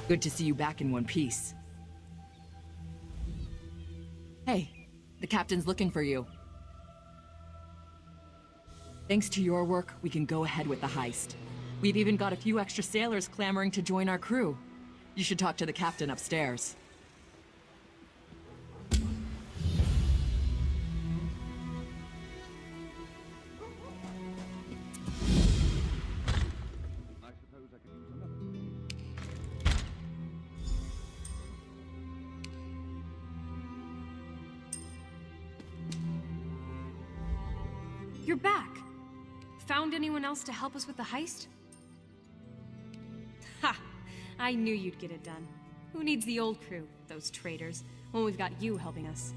Good to see you back in one piece. Hey, the captain's looking for you. Thanks to your work, we can go ahead with the heist. We've even got a few extra sailors clamoring to join our crew. You should talk to the captain upstairs. You're back! Found anyone else to help us with the heist? Ha! I knew you'd get it done. Who needs the old crew, those traitors, when we've got you helping us?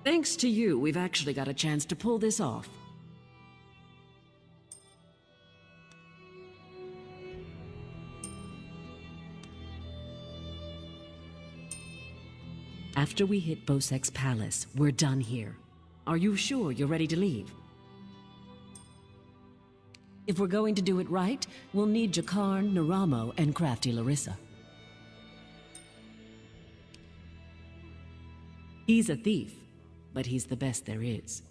Thanks to you, we've actually got a chance to pull this off. After we hit Bosek's palace, we're done here. Are you sure you're ready to leave? If we're going to do it right, we'll need Jakarn, Naramo, and crafty Larissa. He's a thief, but he's the best there is.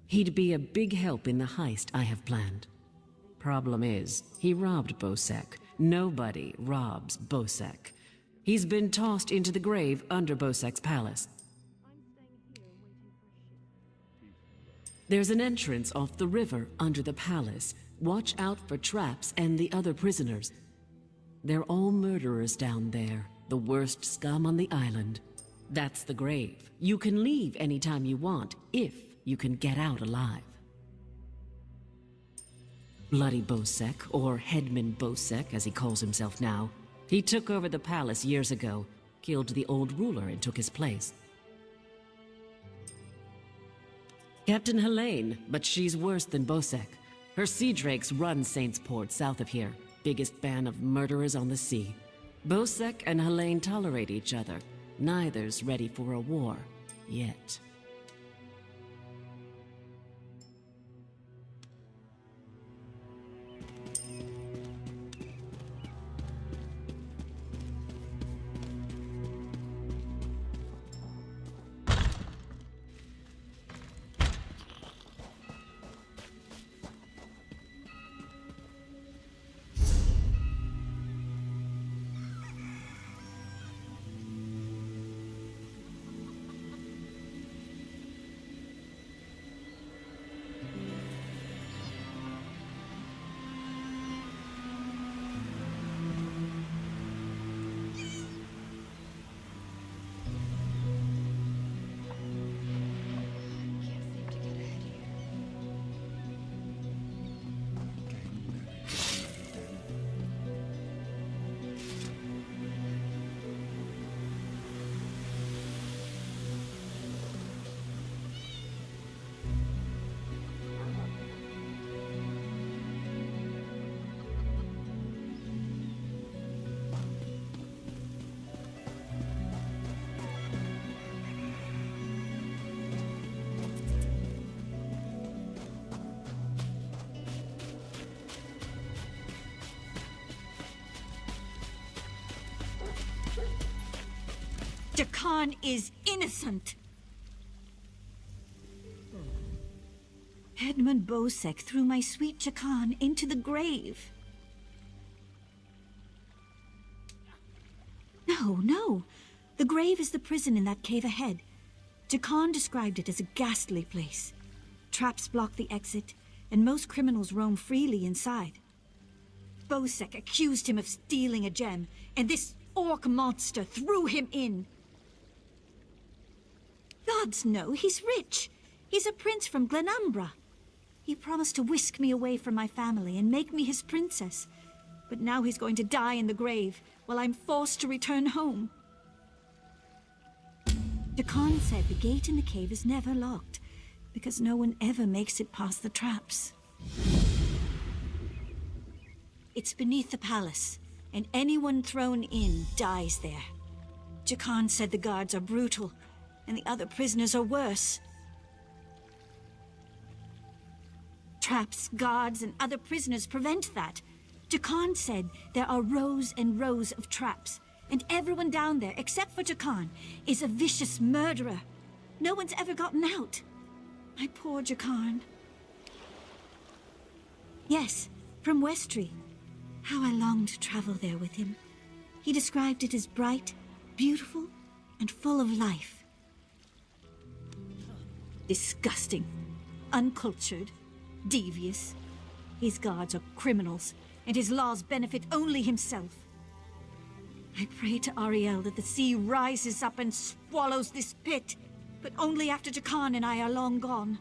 He'd be a big help in the heist I have planned. Problem is, he robbed Bosek. Nobody robs Bosek. He's been tossed into the grave under Bosek's palace. There's an entrance off the river under the palace. Watch out for traps and the other prisoners. They're all murderers down there, the worst scum on the island. That's the grave. You can leave anytime you want, if you can get out alive. Bloody Bosek, or Headman Bosek as he calls himself now, he took over the palace years ago, killed the old ruler and took his place. Captain Helene, but she's worse than Bosek. Her sea drakes run Saint's Port south of here, biggest band of murderers on the sea. Bosek and Helene tolerate each other. Neither's ready for a war, yet. Jakarn is innocent. Headman Bosek threw my sweet Jakarn into the grave. No. The grave is the prison in that cave ahead. Jakarn described it as a ghastly place. Traps block the exit, and most criminals roam freely inside. Bosek accused him of stealing a gem, and this orc monster threw him in. Gods know, he's rich. He's a prince from Glenumbra. He promised to whisk me away from my family and make me his princess. But now he's going to die in the grave, while I'm forced to return home. Jakarn said the gate in the cave is never locked, because no one ever makes it past the traps. It's beneath the palace, and anyone thrown in dies there. Jakan said the guards are brutal, and the other prisoners are worse. Traps, guards, and other prisoners prevent that. Jakan said there are rows and rows of traps, and everyone down there, except for Jakan, is a vicious murderer. No one's ever gotten out. My poor Jakan. Yes, from Westry. How I longed to travel there with him. He described it as bright, beautiful, and full of life. Disgusting, uncultured, devious. His guards are criminals, and his laws benefit only himself. I pray to Ariel that the sea rises up and swallows this pit, but only after Jakan and I are long gone.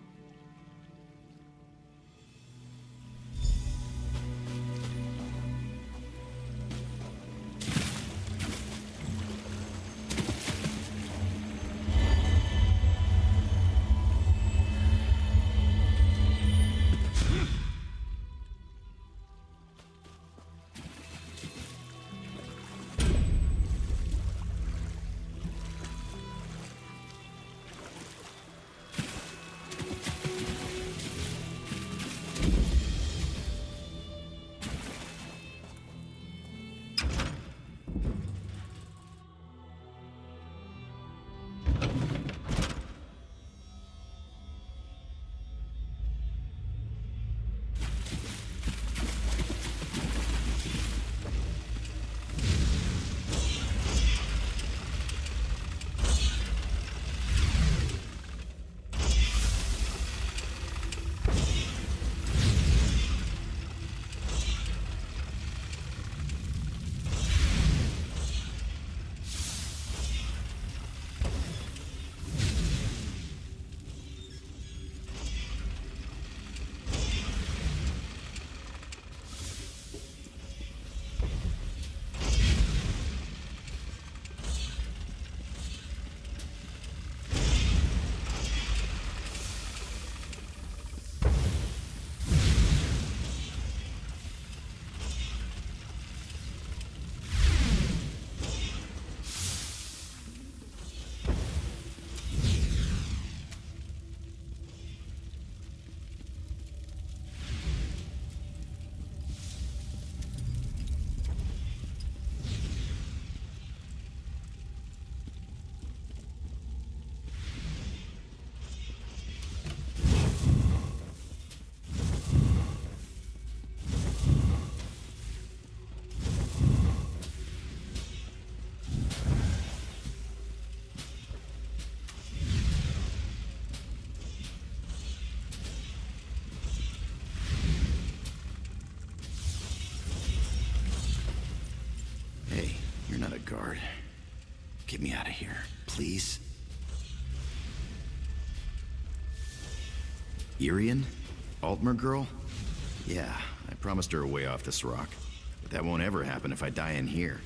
guard. Get me out of here, please. Irian? Altmer girl? Yeah, I promised her a way off this rock. But that won't ever happen if I die in here.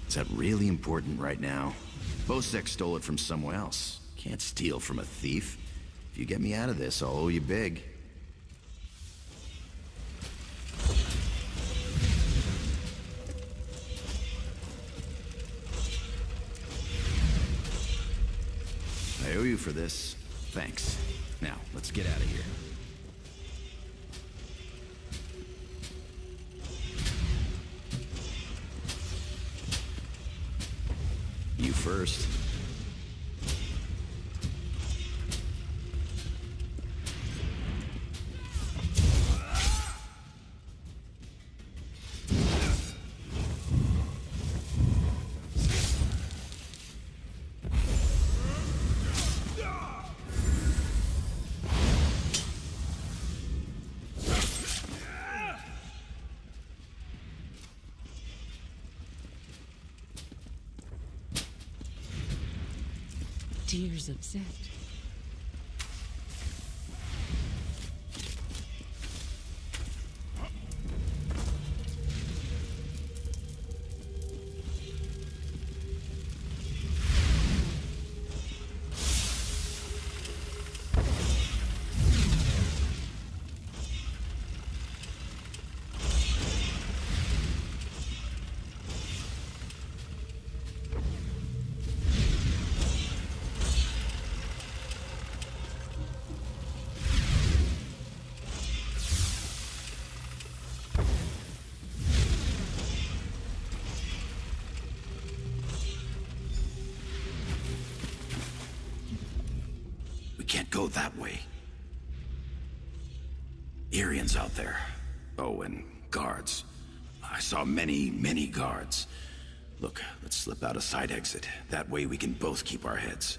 Is that really important right now? Bosek stole it from someone else. Can't steal from a thief. If you get me out of this, I'll owe you big. I owe you for this. Thanks. Now, let's get out of here. You first. Tears of Zet. can't go that way. Arians out there. Oh, and guards. I saw many, many guards. Look, let's slip out a side exit. That way we can both keep our heads.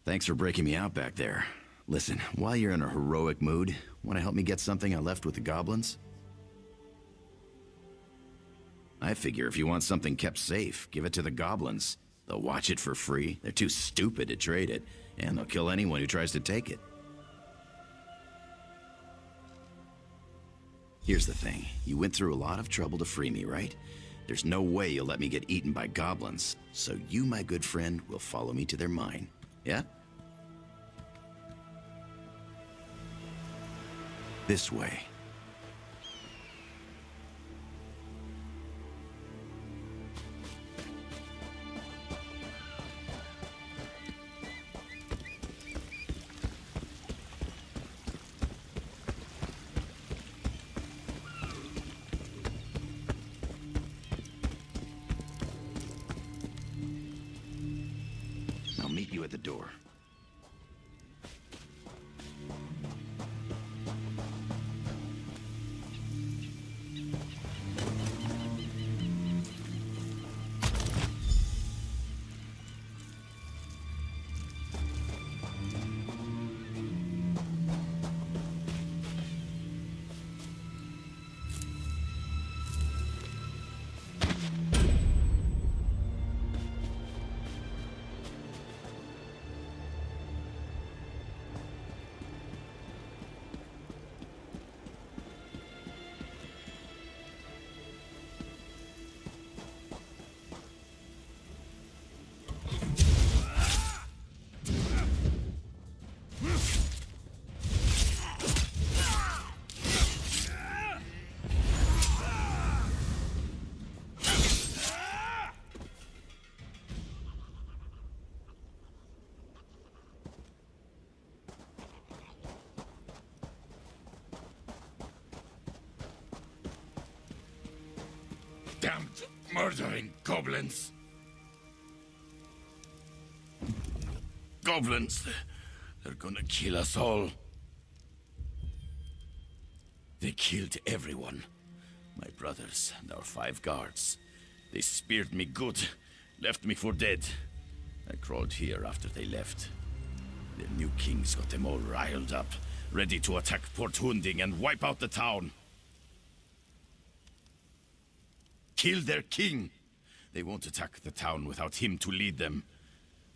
Thanks for breaking me out back there. Listen, while you're in a heroic mood, want to help me get something I left with the goblins? I figure if you want something kept safe, give it to the goblins. They'll watch it for free. They're too stupid to trade it, and they'll kill anyone who tries to take it. Here's the thing. You went through a lot of trouble to free me, right? There's no way you'll let me get eaten by goblins. So you, my good friend, will follow me to their mine. Yeah? This way. I'll meet you at the door. Damned murdering goblins! Goblins! They're gonna kill us all. They killed everyone. My brothers and our 5 guards. They speared me good, left me for dead. I crawled here after they left. Their new kings got them all riled up, ready to attack Port Hunding and wipe out the town. Kill their king! They won't attack the town without him to lead them.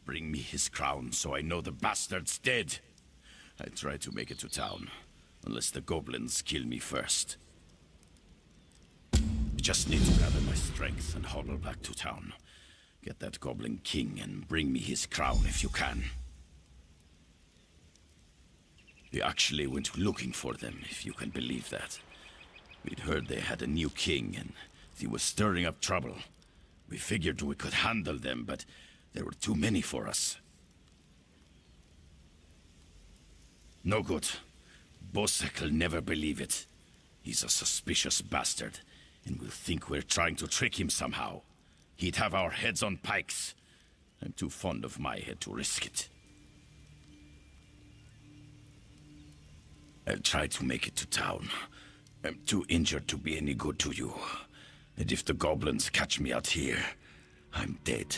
Bring me his crown so I know the bastard's dead. I'll try to make it to town, unless the goblins kill me first. I just need to gather my strength and hobble back to town. Get that goblin king and bring me his crown if you can. We actually went looking for them, if you can believe that. We'd heard they had a new king and he was stirring up trouble. We figured we could handle them, but there were too many for us. No good. Bosek'll never believe it. He's a suspicious bastard, and will think we're trying to trick him somehow. He'd have our heads on pikes. I'm too fond of my head to risk it. I'll try to make it to town. I'm too injured to be any good to you. And if the goblins catch me out here, I'm dead.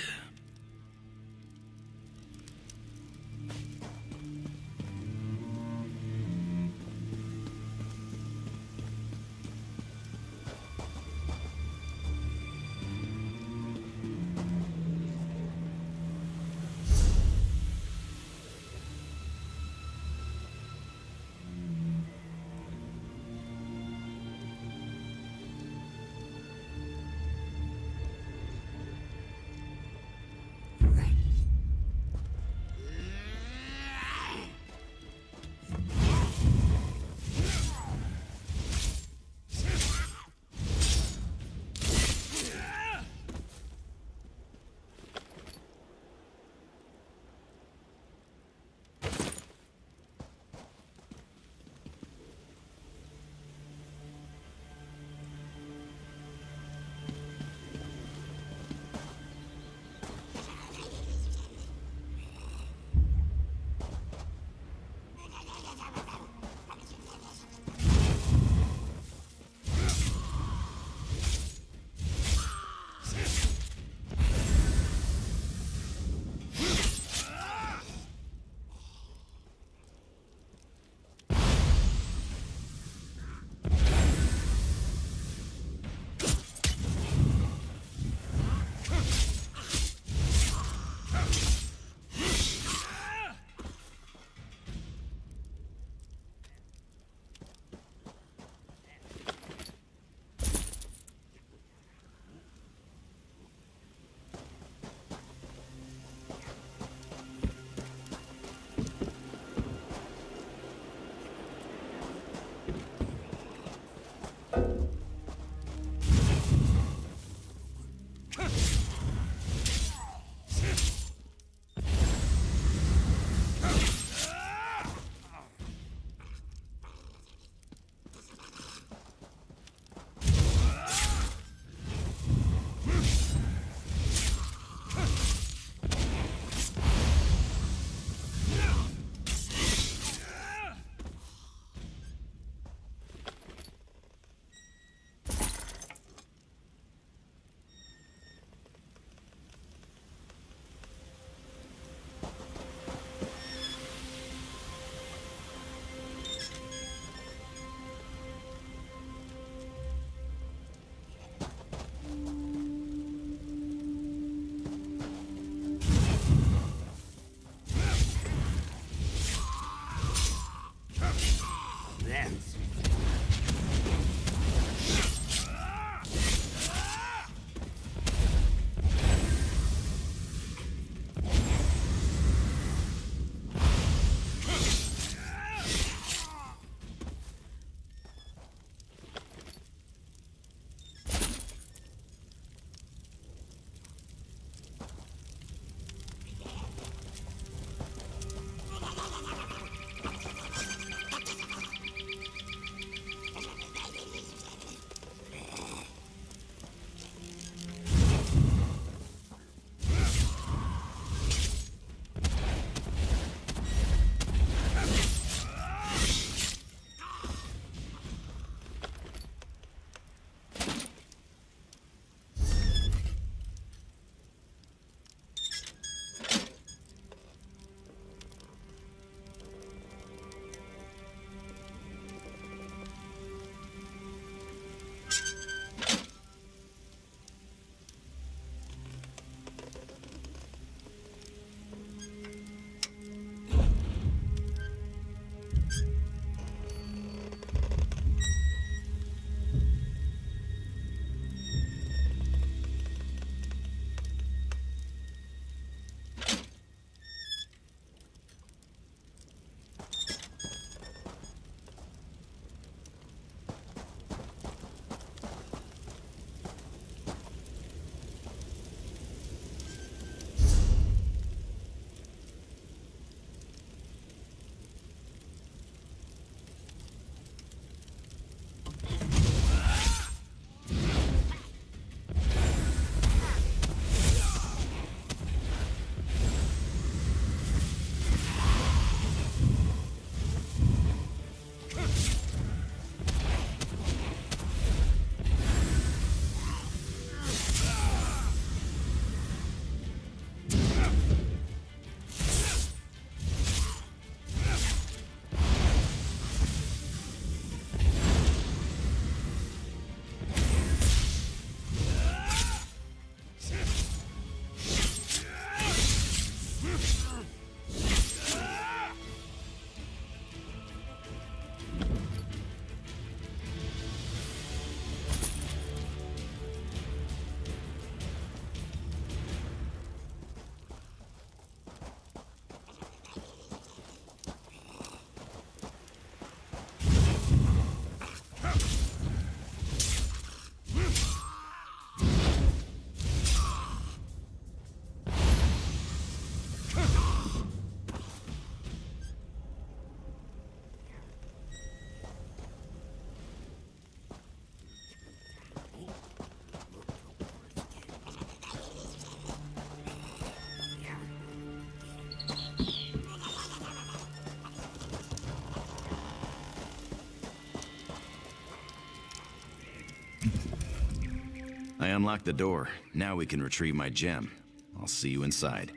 I unlocked the door. Now we can retrieve my gem. I'll see you inside.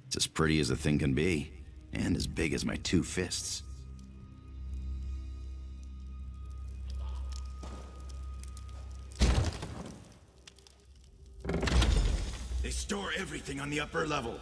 It's as pretty as a thing can be, and as big as my 2 fists. They store everything on the upper level.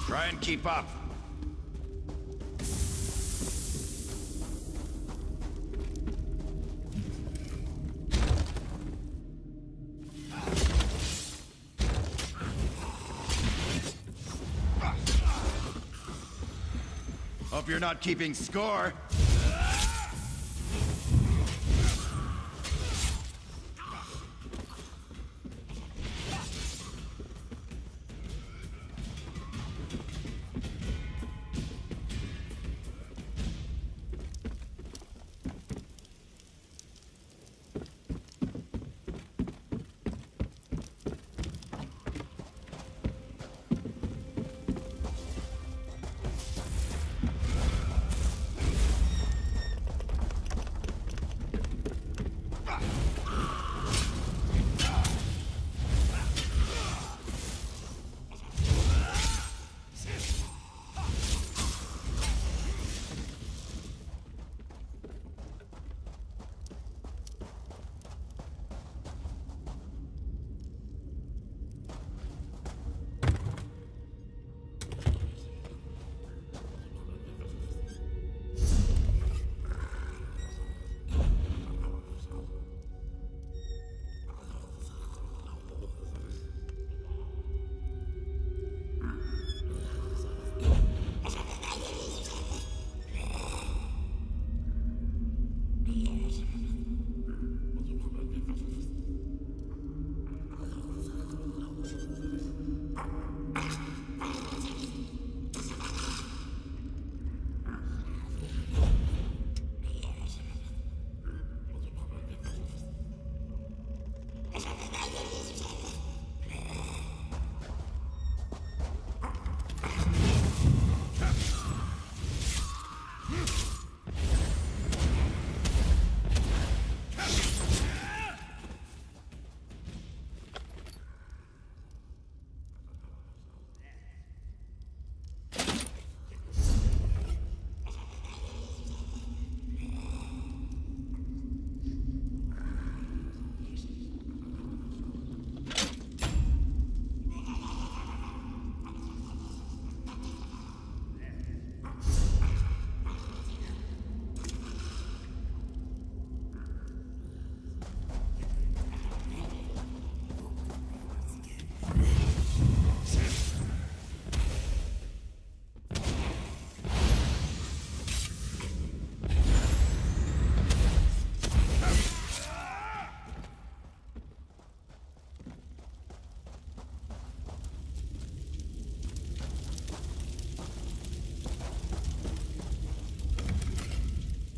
Try and keep up. Hope you're not keeping score.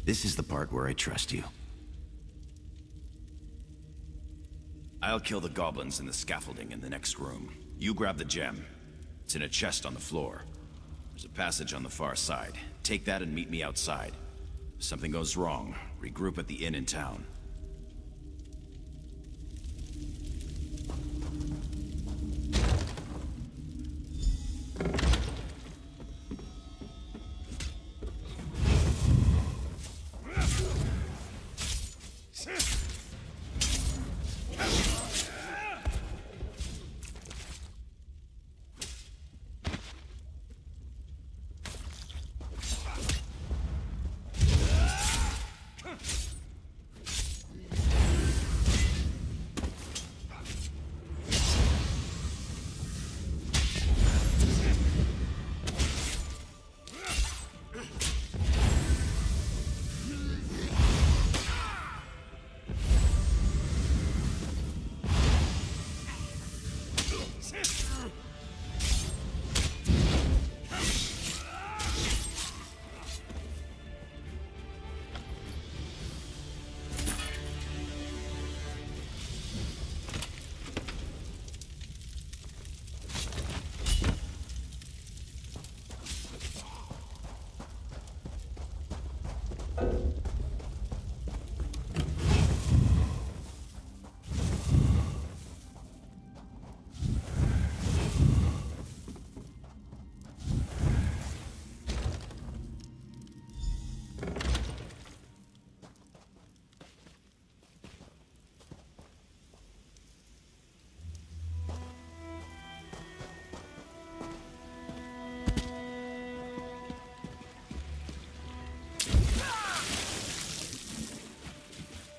This is the part where I trust you. I'll kill the goblins in the scaffolding in the next room. You grab the gem. It's in a chest on the floor. There's a passage on the far side. Take that and meet me outside. If something goes wrong, regroup at the inn in town.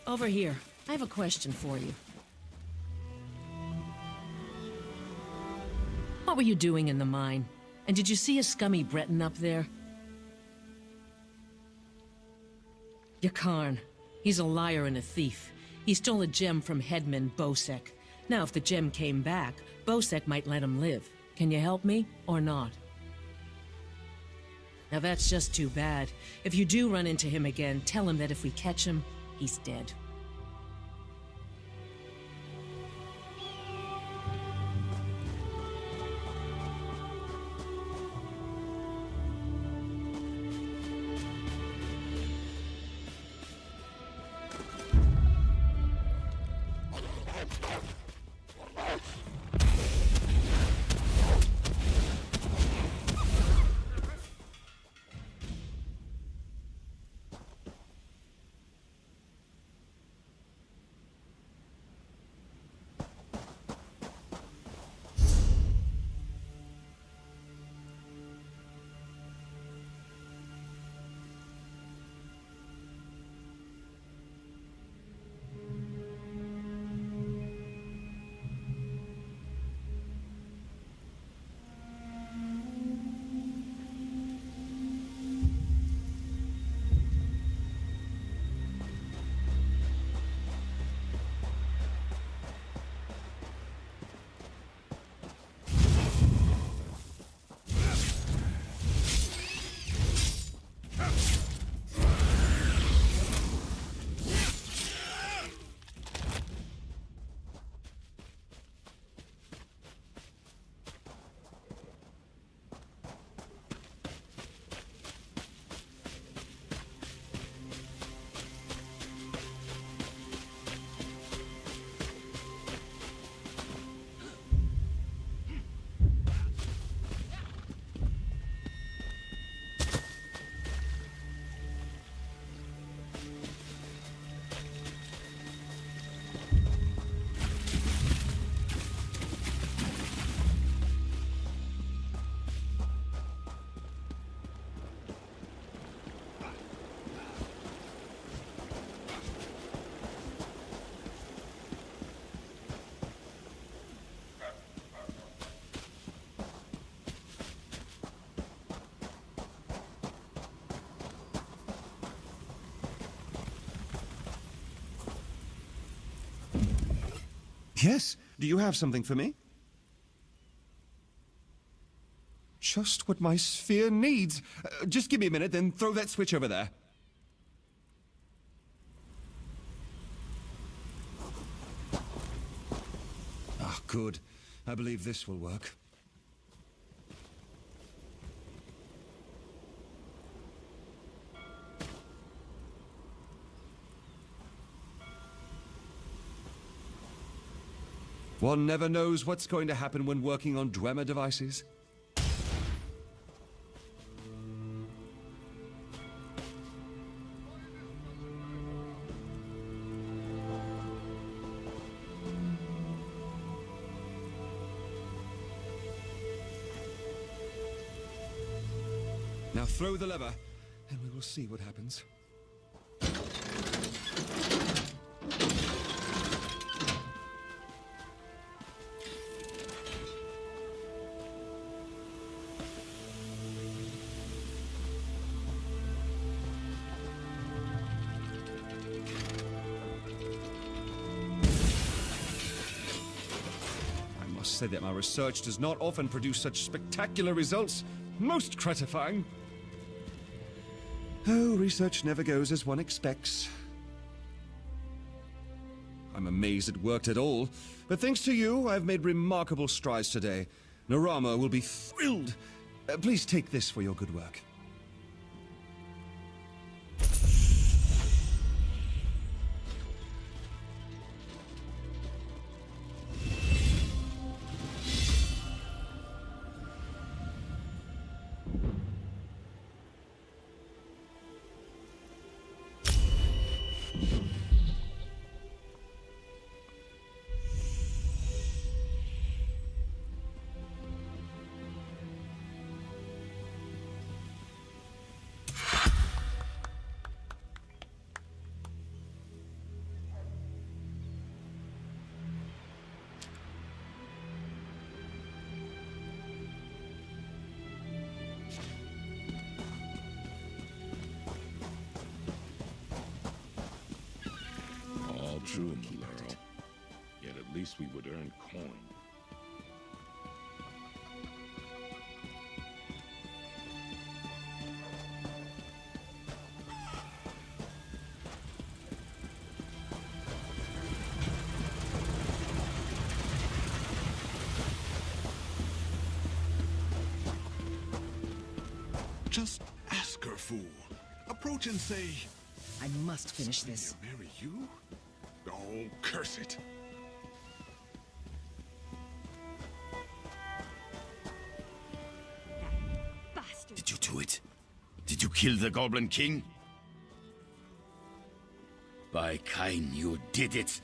Over here. I have a question for you. What were you doing in the mine? And did you see a scummy Breton up there? Yakarn. He's a liar and a thief. He stole a gem from headman Bosek. Now, if the gem came back, Bosek might let him live. Can you help me, or not? Now that's just too bad. If you do run into him again, tell him that if we catch him, he's dead. Yes? Do you have something for me? Just what my sphere needs. Just give me a minute, then throw that switch over there. Good. I believe this will work. One never knows what's going to happen when working on Dwemer devices. Now throw the lever, and we will see what happens. I must say that my research does not often produce such spectacular results. Most gratifying. Oh, research never goes as one expects. I'm amazed it worked at all, but thanks to you, I've made remarkable strides today. Narama will be thrilled. Please take this for your good work. True, Malero. Yet at least we would earn coin. Just ask her, fool. Approach and say, I must finish this. marry you? Oh, curse it. Bastard! Did you do it? Did you kill the Goblin King? By Kain, you did it.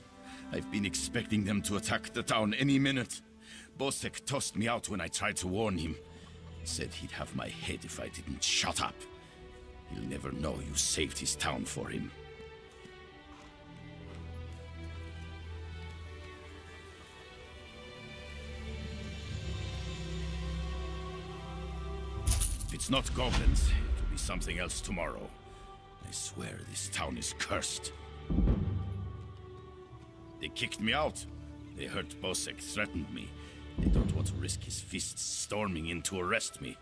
I've been expecting them to attack the town any minute. Bosek tossed me out when I tried to warn him. Said he'd have my head if I didn't shut up. He'll never know you saved his town for him. If it's not goblins, it'll be something else tomorrow. I swear this town is cursed. They kicked me out. They heard Bosek threatened me. They don't want to risk his fists storming in to arrest me.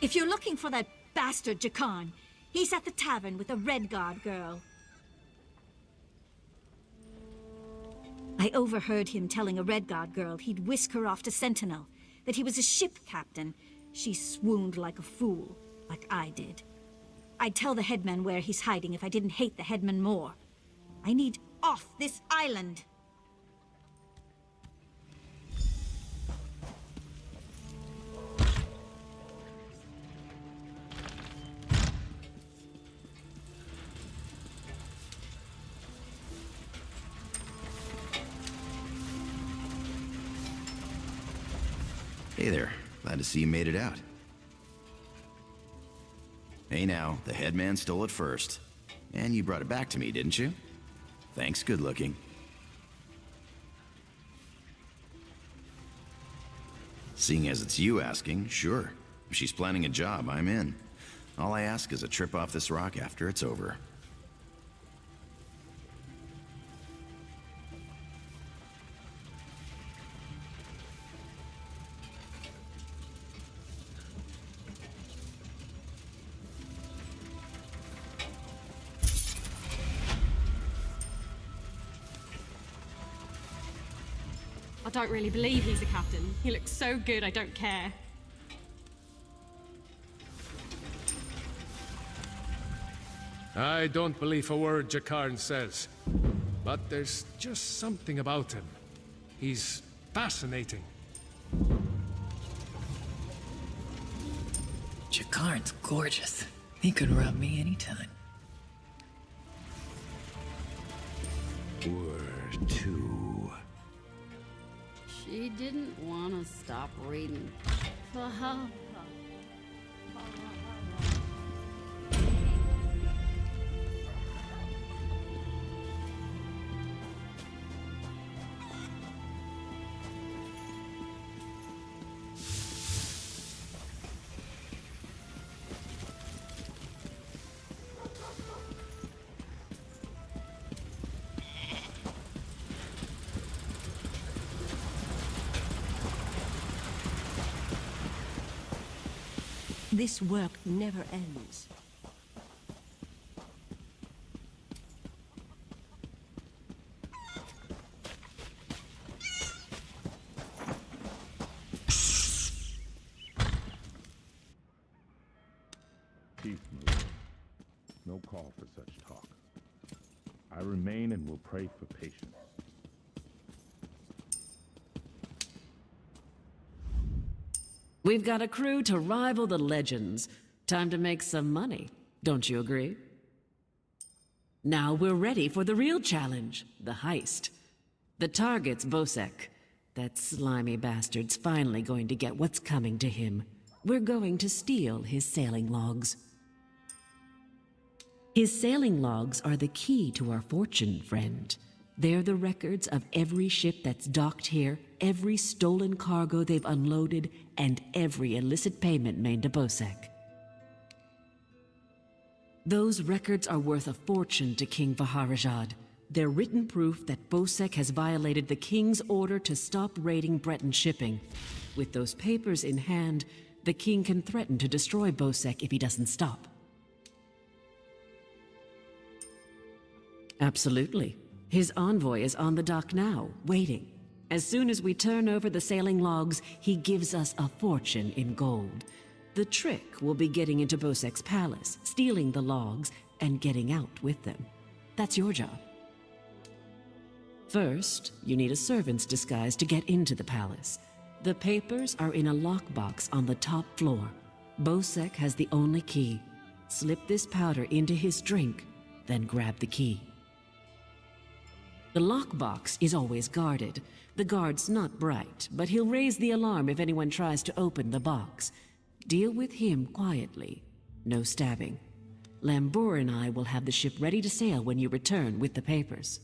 If you're looking for that bastard Jakan, he's at the tavern with a Red Guard girl. I overheard him telling a Red Guard girl he'd whisk her off to Sentinel, that he was a ship captain. She swooned like a fool, like I did. I'd tell the headman where he's hiding if I didn't hate the headman more. I need off this island. Hey there. Glad to see you made it out. Hey now, the headman stole it first. And you brought it back to me, didn't you? Thanks, good looking. Seeing as it's you asking, sure. If she's planning a job, I'm in. All I ask is a trip off this rock after it's over. I don't really believe he's the captain. He looks so good, I don't care. I don't believe a word Jakarn says. But there's just something about him. He's fascinating. Jakarn's gorgeous. He could rub me anytime. Were two. She didn't want to stop reading. This work never ends. Peace, my lord. No call for such talk. I remain and will pray for patience. We've got a crew to rival the legends. Time to make some money. Don't you agree? Now we're ready for the real challenge, the heist. The target's Bosek. That slimy bastard's finally going to get what's coming to him. We're going to steal his sailing logs. His sailing logs are the key to our fortune, friend. They're the records of every ship that's docked here, every stolen cargo they've unloaded, and every illicit payment made to Bosek. Those records are worth a fortune to King Vaharajad. They're written proof that Bosek has violated the king's order to stop raiding Breton shipping. With those papers in hand, the king can threaten to destroy Bosek if he doesn't stop. Absolutely. His envoy is on the dock now, waiting. As soon as we turn over the sailing logs, he gives us a fortune in gold. The trick will be getting into Bosek's palace, stealing the logs, and getting out with them. That's your job. First, you need a servant's disguise to get into the palace. The papers are in a lockbox on the top floor. Bosek has the only key. Slip this powder into his drink, then grab the key. The lockbox is always guarded. The guard's not bright, but he'll raise the alarm if anyone tries to open the box. Deal with him quietly. No stabbing. Lambour and I will have the ship ready to sail when you return with the papers.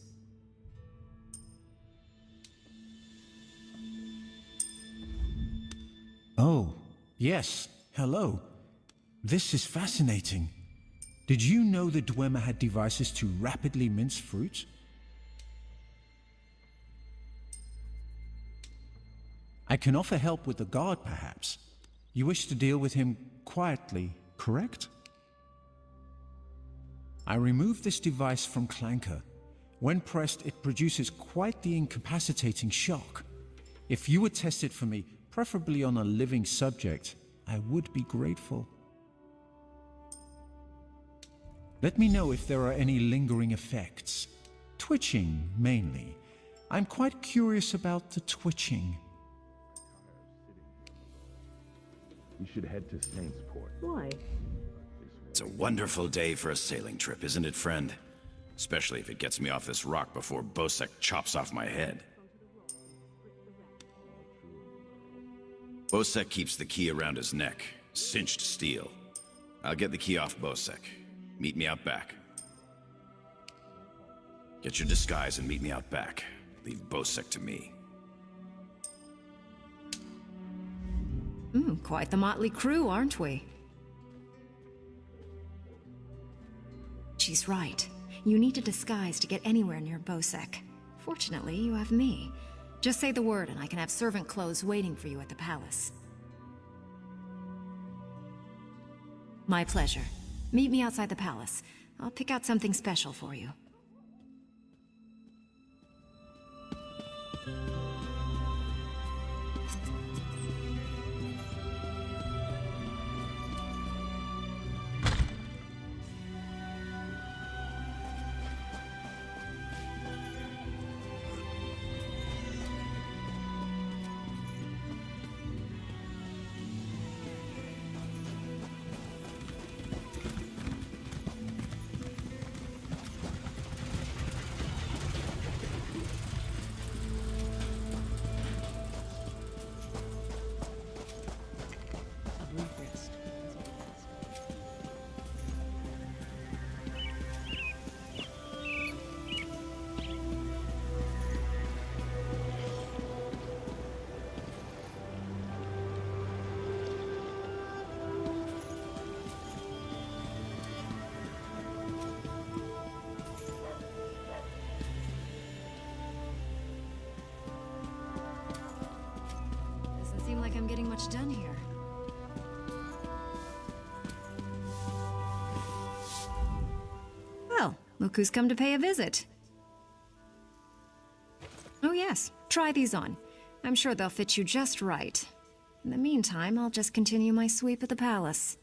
Oh, yes. Hello. This is fascinating. Did you know the Dwemer had devices to rapidly mince fruit? I can offer help with the guard, perhaps. You wish to deal with him quietly, correct? I removed this device from Clanker. When pressed, it produces quite the incapacitating shock. If you would test it for me, preferably on a living subject, I would be grateful. Let me know if there are any lingering effects. Twitching, mainly. I'm quite curious about the twitching. We should head to Saintsport. Why? It's a wonderful day for a sailing trip, isn't it, friend? Especially if it gets me off this rock before Bosek chops off my head. Bosek keeps the key around his neck, cinched steel. I'll get the key off Bosek. Meet me out back. Get your disguise and meet me out back. Leave Bosek to me. Quite the motley crew, aren't we? She's right. You need a disguise to get anywhere near Bosek. Fortunately, you have me. Just say the word and I can have servant clothes waiting for you at the palace. My pleasure. Meet me outside the palace. I'll pick out something special for you. Seem like I'm getting much done here. Well, look who's come to pay a visit. Oh yes, try these on. I'm sure they'll fit you just right. In the meantime, I'll just continue my sweep at the palace.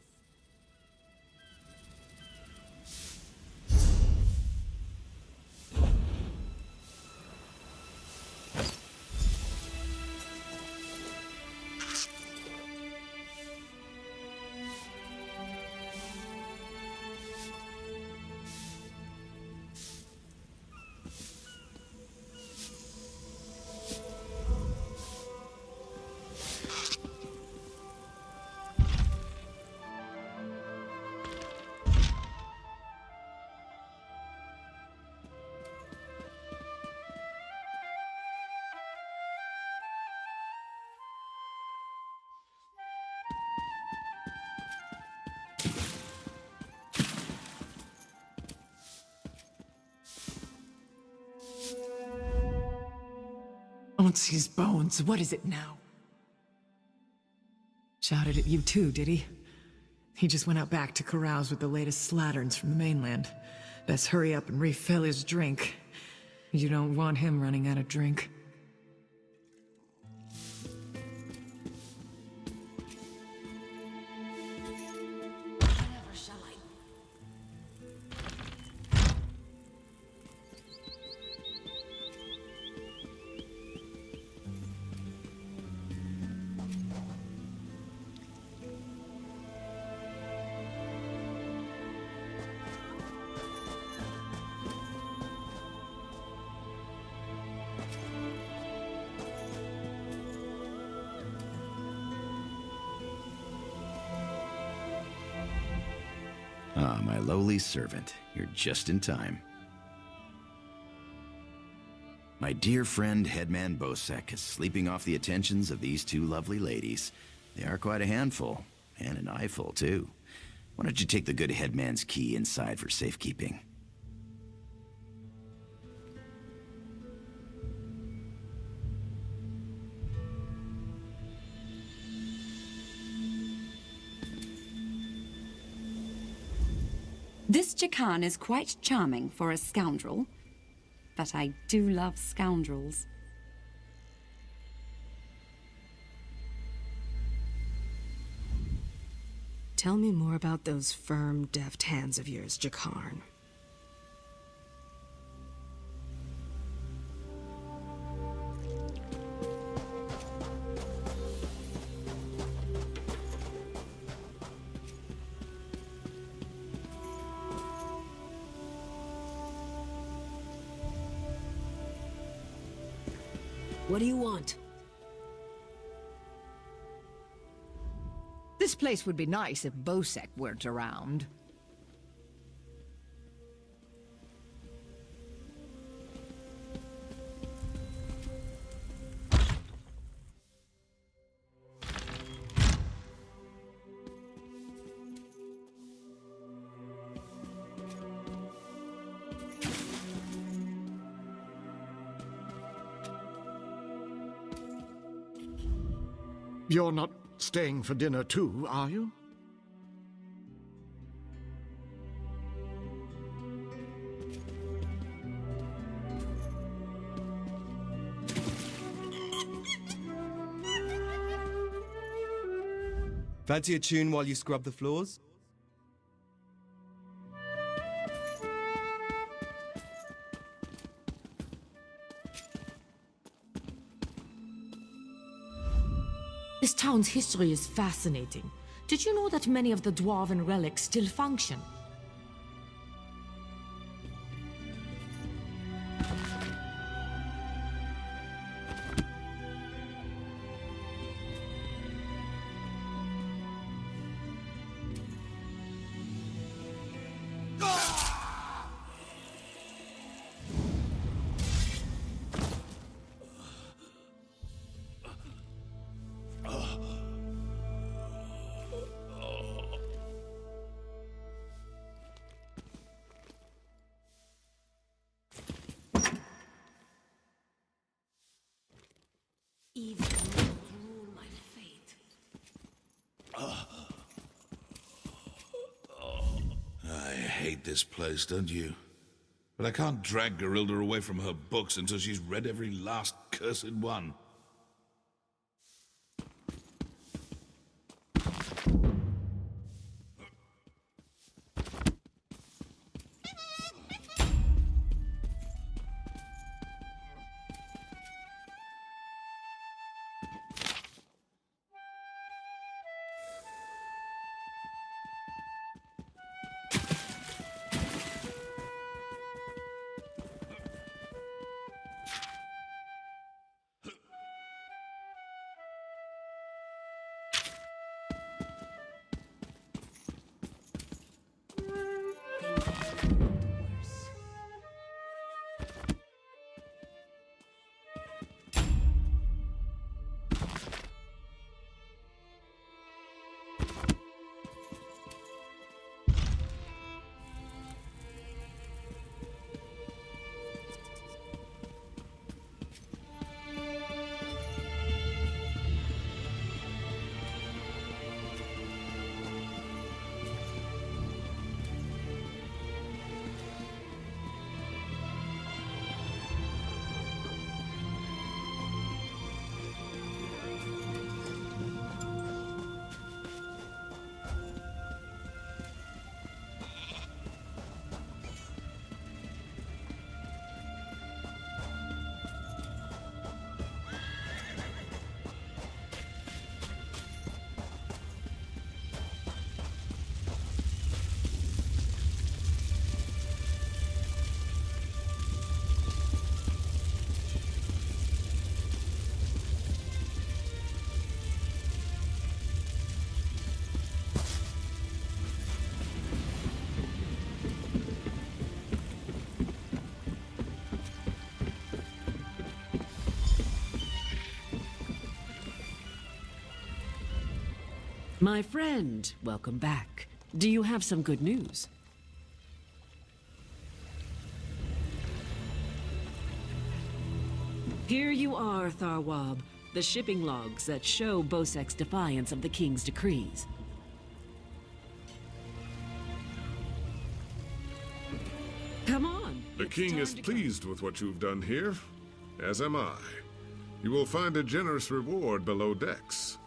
Onsi's bones, what is it now? Shouted at you too, did he? He just went out back to carouse with the latest slatterns from the mainland. Best hurry up and refill his drink. You don't want him running out of drink. Ah, my lowly servant. You're just in time. My dear friend, Headman Bosek, is sleeping off the attentions of these two lovely ladies. They are quite a handful, and an eyeful, too. Why don't you take the good Headman's key inside for safekeeping? This Jakan is quite charming for a scoundrel, but I do love scoundrels. Tell me more about those firm, deft hands of yours, Jakarn. What do you want? This place would be nice if Bosek weren't around. You're not staying for dinner too, are you? Fancy a tune while you scrub the floors? This town's history is fascinating. Did you know that many of the dwarven relics still function? I hate this place, don't you? But I can't drag Garilda away from her books until she's read every last cursed one. My friend, welcome back. Do you have some good news? Here you are, Tharwab. The shipping logs that show Bosek's defiance of the King's decrees. Come on. The king is pleased with what you've done here, as am I. You will find a generous reward below decks.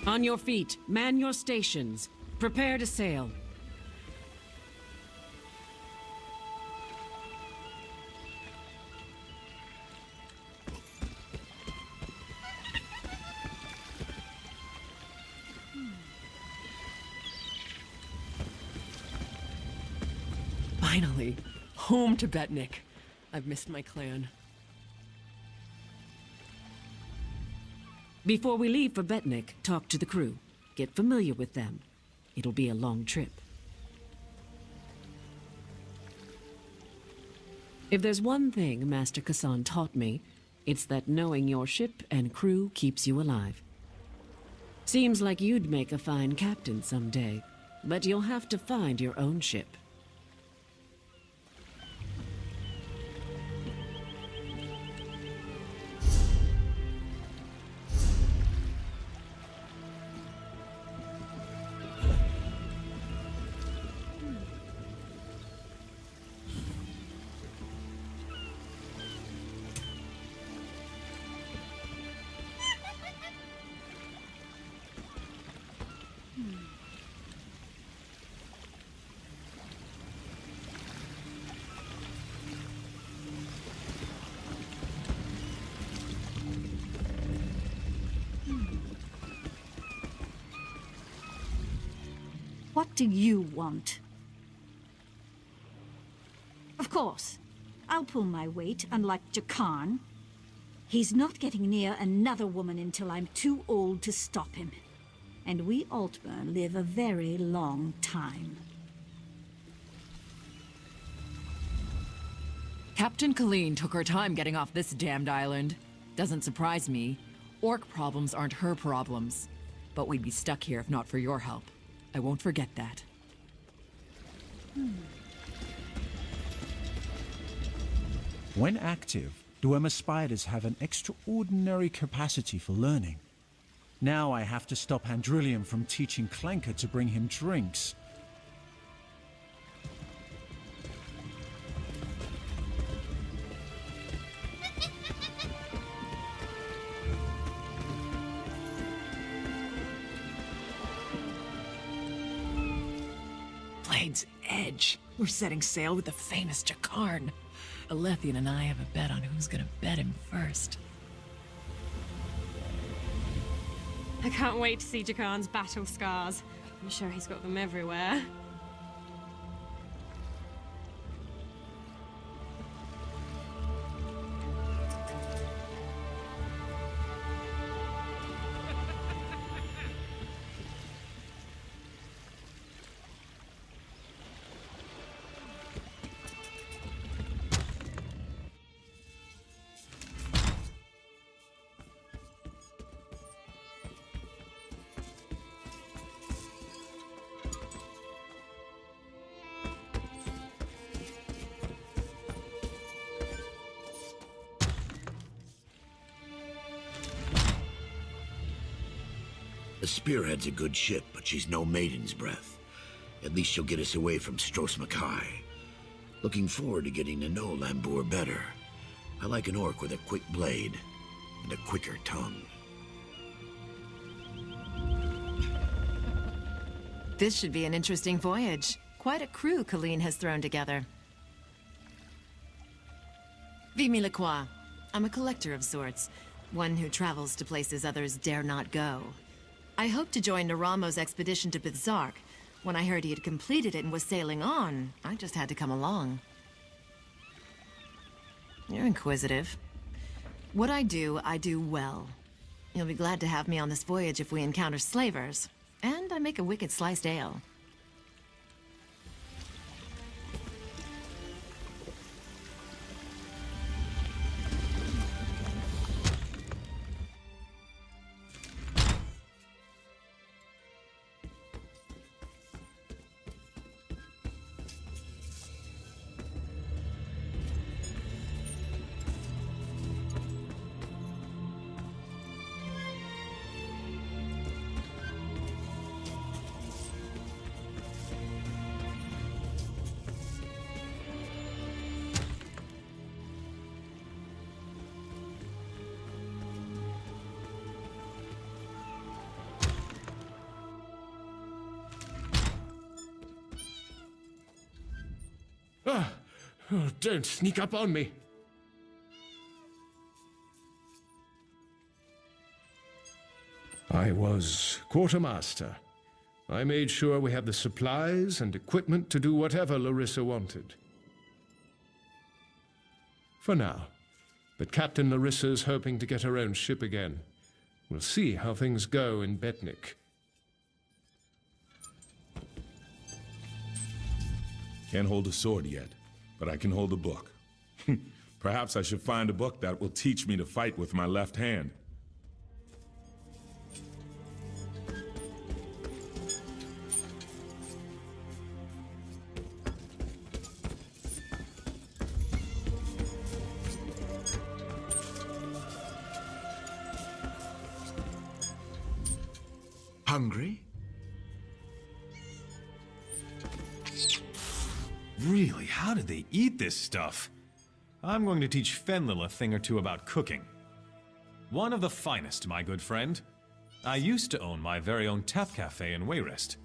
On your feet, man your stations. Prepare to sail. Finally, home to Betnik. I've missed my clan. Before we leave for Betnik, talk to the crew. Get familiar with them. It'll be a long trip. If there's one thing Master Kassan taught me, it's that knowing your ship and crew keeps you alive. Seems like you'd make a fine captain someday, but you'll have to find your own ship. What do you want? Of course, I'll pull my weight, unlike Jakarn. He's not getting near another woman until I'm too old to stop him. And we Altmer live a very long time. Captain Colleen took her time getting off this damned island. Doesn't surprise me. Orc problems aren't her problems. But we'd be stuck here if not for your help. I won't forget that. When active, Dwemer spiders have an extraordinary capacity for learning. Now I have to stop Handrillium from teaching Clanker to bring him drinks. Blade's Edge. We're setting sail with the famous Jakarn. Alethian and I have a bet on who's gonna bet him first. I can't wait to see Jakarn's battle scars. I'm sure he's got them everywhere. The Spearhead's a good ship, but she's no maiden's breath. At least she'll get us away from Stros Mackay. Looking forward to getting to know Lambour better. I like an orc with a quick blade and a quicker tongue. This should be an interesting voyage. Quite a crew Colleen has thrown together. Vimy Lacroix. I'm a collector of sorts. One who travels to places others dare not go. I hoped to join Naramo's expedition to Bizark. When I heard he had completed it and was sailing on, I just had to come along. You're inquisitive. What I do well. You'll be glad to have me on this voyage if we encounter slavers. And I make a wicked sliced ale. Oh, don't sneak up on me. I was quartermaster. I made sure we had the supplies and equipment to do whatever Larissa wanted. For now. But Captain Larissa's hoping to get her own ship again. We'll see how things go in Betnik. Can't hold a sword yet, but I can hold a book. Perhaps I should find a book that will teach me to fight with my left hand. Hungry? Really, how did they eat this stuff? I'm going to teach Fenlil a thing or two about cooking. One of the finest, my good friend. I used to own my very own tap cafe in Wayrest,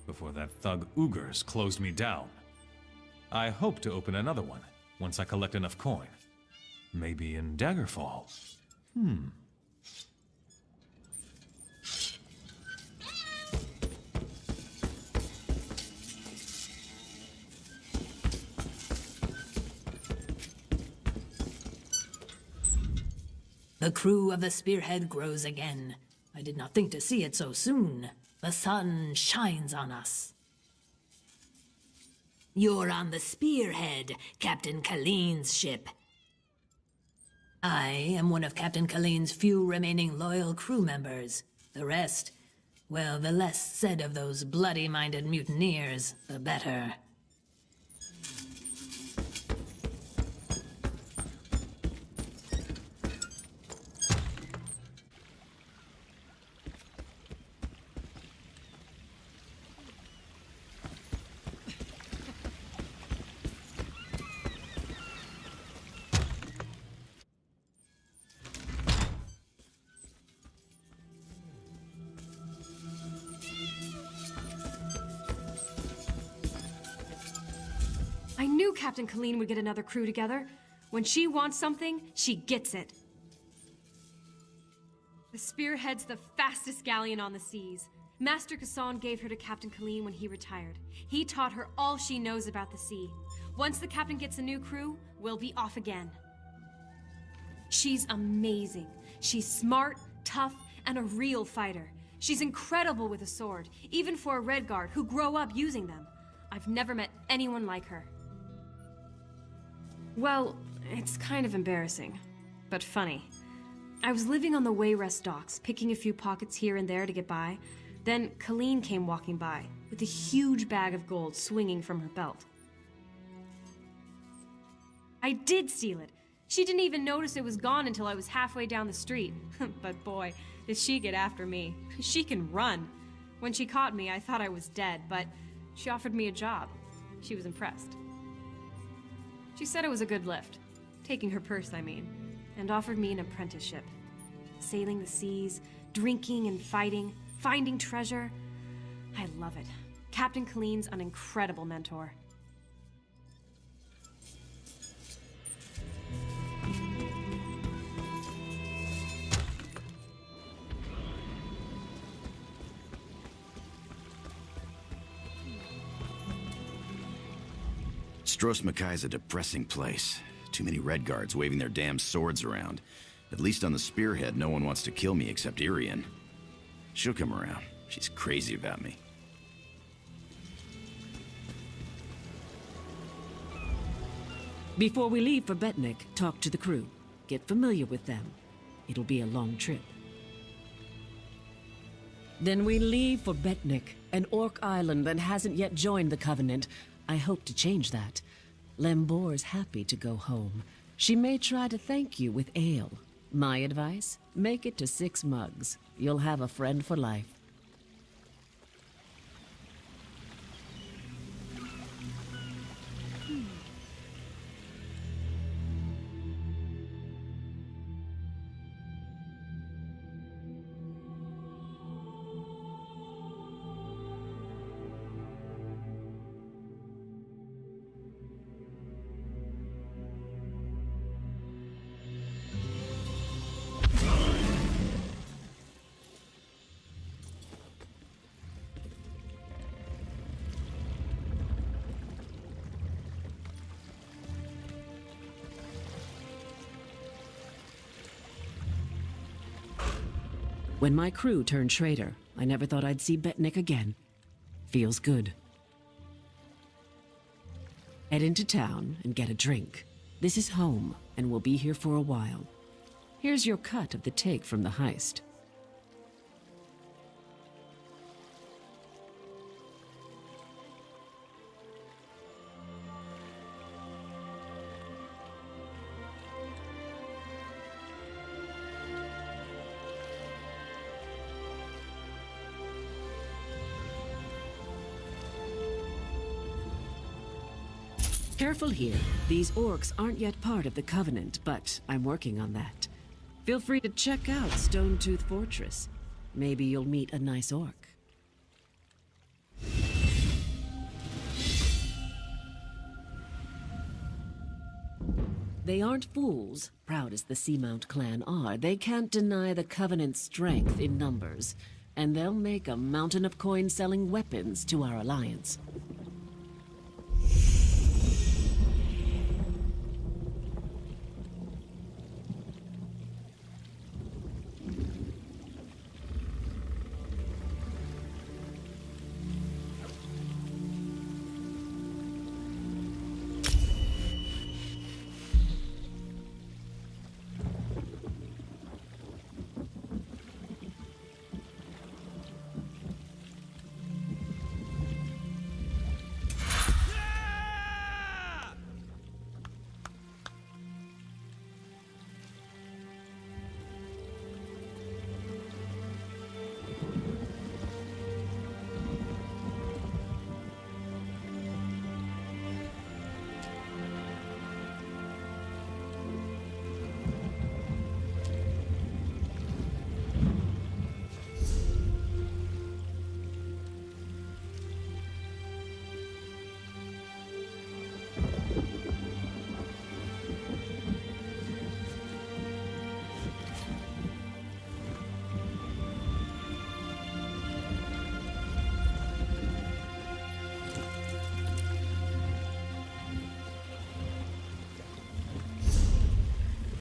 before that thug Ugers closed me down. I hope to open another one, once I collect enough coin. Maybe in Daggerfall. The crew of the Spearhead grows again. I did not think to see it so soon. The sun shines on us. You're on the Spearhead, Captain Kalene's ship. I am one of Captain Kalene's few remaining loyal crew members. The rest, well, the less said of those bloody-minded mutineers, the better. I knew Captain Kalene would get another crew together. When she wants something, she gets it. The Spearhead's the fastest galleon on the seas. Master Kassan gave her to Captain Kalene when he retired. He taught her all she knows about the sea. Once the captain gets a new crew, we'll be off again. She's amazing. She's smart, tough, and a real fighter. She's incredible with a sword, even for a Redguard who grow up using them. I've never met anyone like her. Well, it's kind of embarrassing, but funny. I was living on the Wayrest docks, picking a few pockets here and there to get by. Then Kalene came walking by, with a huge bag of gold swinging from her belt. I did steal it. She didn't even notice it was gone until I was halfway down the street. But boy, did she get after me. She can run. When she caught me, I thought I was dead, but she offered me a job. She was impressed. She said it was a good lift. Taking her purse, I mean. And offered me an apprenticeship. Sailing the seas, drinking and fighting, finding treasure. I love it. Captain Kalene's an incredible mentor. Stros Makai's a depressing place. Too many Redguards waving their damn swords around. At least on the Spearhead, no one wants to kill me except Irian. She'll come around. She's crazy about me. Before we leave for Betnik, talk to the crew. Get familiar with them. It'll be a long trip. Then we leave for Betnik, an orc island that hasn't yet joined the Covenant. I hope to change that. Lambor's happy to go home. She may try to thank you with ale. My advice? Make it to 6 mugs. You'll have a friend for life. When my crew turned traitor, I never thought I'd see Betnik again. Feels good. Head into town and get a drink. This is home, and we'll be here for a while. Here's your cut of the take from the heist. Careful here. These orcs aren't yet part of the Covenant, but I'm working on that. Feel free to check out Stonetooth Fortress. Maybe you'll meet a nice orc. They aren't fools, proud as the Seamount clan are. They can't deny the Covenant's strength in numbers, and they'll make a mountain of coin-selling weapons to our alliance.